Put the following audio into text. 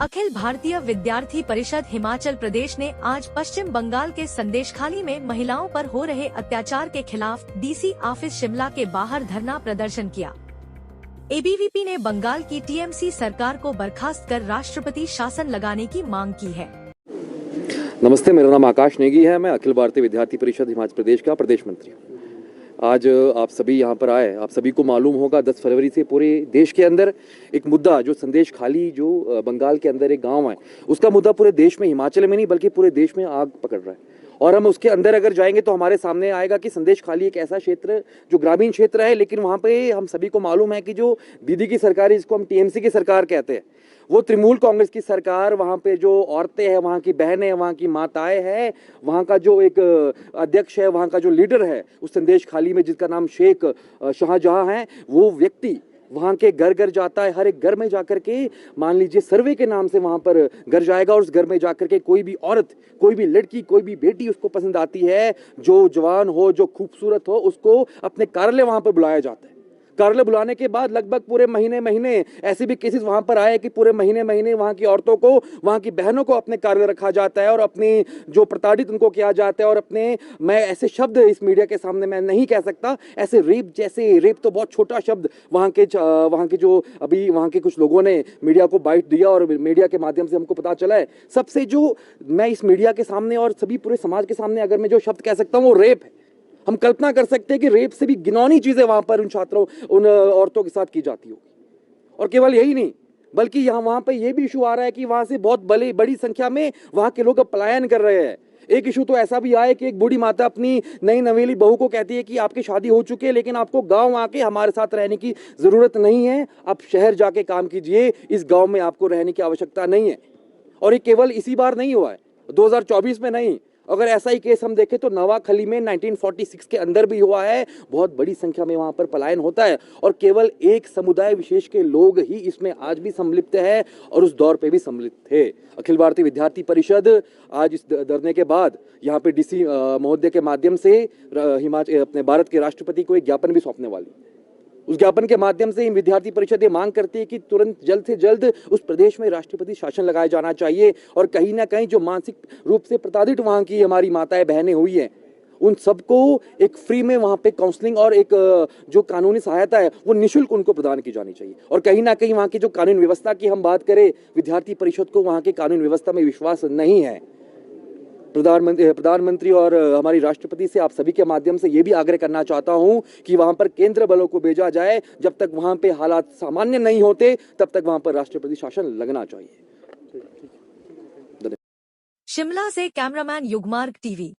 अखिल भारतीय विद्यार्थी परिषद हिमाचल प्रदेश ने आज पश्चिम बंगाल के संदेशखाली में महिलाओं पर हो रहे अत्याचार के खिलाफ डीसी ऑफिस शिमला के बाहर धरना प्रदर्शन किया। एबीवीपी ने बंगाल की टीएमसी सरकार को बर्खास्त कर राष्ट्रपति शासन लगाने की मांग की है। नमस्ते, मेरा नाम आकाश नेगी है। मैं अखिल भारतीय विद्यार्थी परिषद हिमाचल प्रदेश का प्रदेश मंत्री हूँ। आज आप सभी यहाँ पर आए। आप सभी को मालूम होगा 10 फरवरी से पूरे देश के अंदर एक मुद्दा जो संदेशखाली जो बंगाल के अंदर एक गांव है, उसका मुद्दा पूरे देश में, हिमाचल में नहीं बल्कि पूरे देश में आग पकड़ रहा है। और हम उसके अंदर अगर जाएंगे तो हमारे सामने आएगा कि संदेशखाली एक ऐसा क्षेत्र जो ग्रामीण क्षेत्र है, लेकिन वहाँ पे हम सभी को मालूम है कि जो दीदी की सरकार है, जिसको हम टीएमसी की सरकार कहते हैं, वो तृणमूल कांग्रेस की सरकार, वहाँ पे जो औरतें हैं, वहाँ की बहनें, वहाँ की माताएं हैं, वहाँ का जो एक अध्यक्ष है, वहाँ का जो लीडर है उस संदेशखाली में, जिसका नाम शेख शाहजहां है, वो व्यक्ति वहाँ के घर घर जाता है। हर एक घर में जाकर के, मान लीजिए सर्वे के नाम से वहाँ पर घर जाएगा और उस घर में जाकर के कोई भी औरत, कोई भी लड़की, कोई भी बेटी उसको पसंद आती है, जो जवान हो, जो खूबसूरत हो, उसको अपने कार्यालय वहाँ पर बुलाया जाता है। कार्यालय बुलाने के बाद लगभग पूरे महीने ऐसे भी केसेस वहां पर आए कि पूरे महीने वहां की औरतों को, वहां की बहनों को अपने कार्यालय रखा जाता है और अपनी जो प्रताड़ित उनको किया जाता है। और अपने, मैं ऐसे शब्द इस मीडिया के सामने मैं नहीं कह सकता, ऐसे रेप, जैसे रेप तो बहुत छोटा शब्द वहां के जो अभी वहां के कुछ लोगों ने मीडिया को बाइट दिया और मीडिया के माध्यम से हमको पता चला है। सबसे जो मैं इस मीडिया के सामने और सभी पूरे समाज के सामने अगर मैं जो शब्द कह सकता हूँ वो रेप है। हम कल्पना कर सकते हैं कि रेप से भी घिनौनी चीजें वहां पर उन छात्रों, उन औरतों के साथ की जाती होगी। और केवल यही नहीं, बल्कि वहां पर यह भी इशू आ रहा है कि वहां से बहुत बड़ी संख्या में वहां के लोग पलायन कर रहे हैं। एक इशू तो ऐसा भी आया कि एक बूढ़ी माता अपनी नई नवेली बहू को कहती है कि आपकी शादी हो चुकी है, लेकिन आपको गांव आके हमारे साथ रहने की जरूरत नहीं है, आप शहर जाके काम कीजिए, इस गांव में आपको रहने की आवश्यकता नहीं है। और ये केवल इसी बार नहीं हुआ है, 2024 में नहीं, अगर ऐसा ही केस हम देखें तो नवाखली में 1946 के अंदर भी हुआ है। बहुत बड़ी संख्या में वहां पर पलायन होता है और केवल एक समुदाय विशेष के लोग ही इसमें आज भी सम्मिलित है और उस दौर पे भी सम्मिलित थे। अखिल भारतीय विद्यार्थी परिषद आज इस धरने के बाद यहाँ पे डीसी महोदय के माध्यम से हिमाचल, अपने भारत के राष्ट्रपति को एक ज्ञापन भी सौंपने वाली। उस ज्ञापन के माध्यम से विद्यार्थी परिषद ये मांग करती है कि तुरंत जल्द से जल्द उस प्रदेश में राष्ट्रपति शासन लगाया जाना चाहिए और कहीं ना कहीं जो मानसिक रूप से प्रताड़ित वहां की हमारी माताएं बहनें हुई हैं, उन सबको एक फ्री में वहां पे काउंसलिंग और एक जो कानूनी सहायता है वो निःशुल्क उनको प्रदान की जानी चाहिए। और कहीं ना कहीं वहां की जो कानून व्यवस्था की हम बात करें, विद्यार्थी परिषद को वहां के कानून व्यवस्था में विश्वास नहीं है। प्रधानमंत्री और हमारी राष्ट्रपति से आप सभी के माध्यम से ये भी आग्रह करना चाहता हूं कि वहां पर केंद्र बलों को भेजा जाए। जब तक वहां पे हालात सामान्य नहीं होते तब तक वहां पर राष्ट्रपति शासन लगना चाहिए। शिमला से कैमरामैन युगमार्ग टीवी।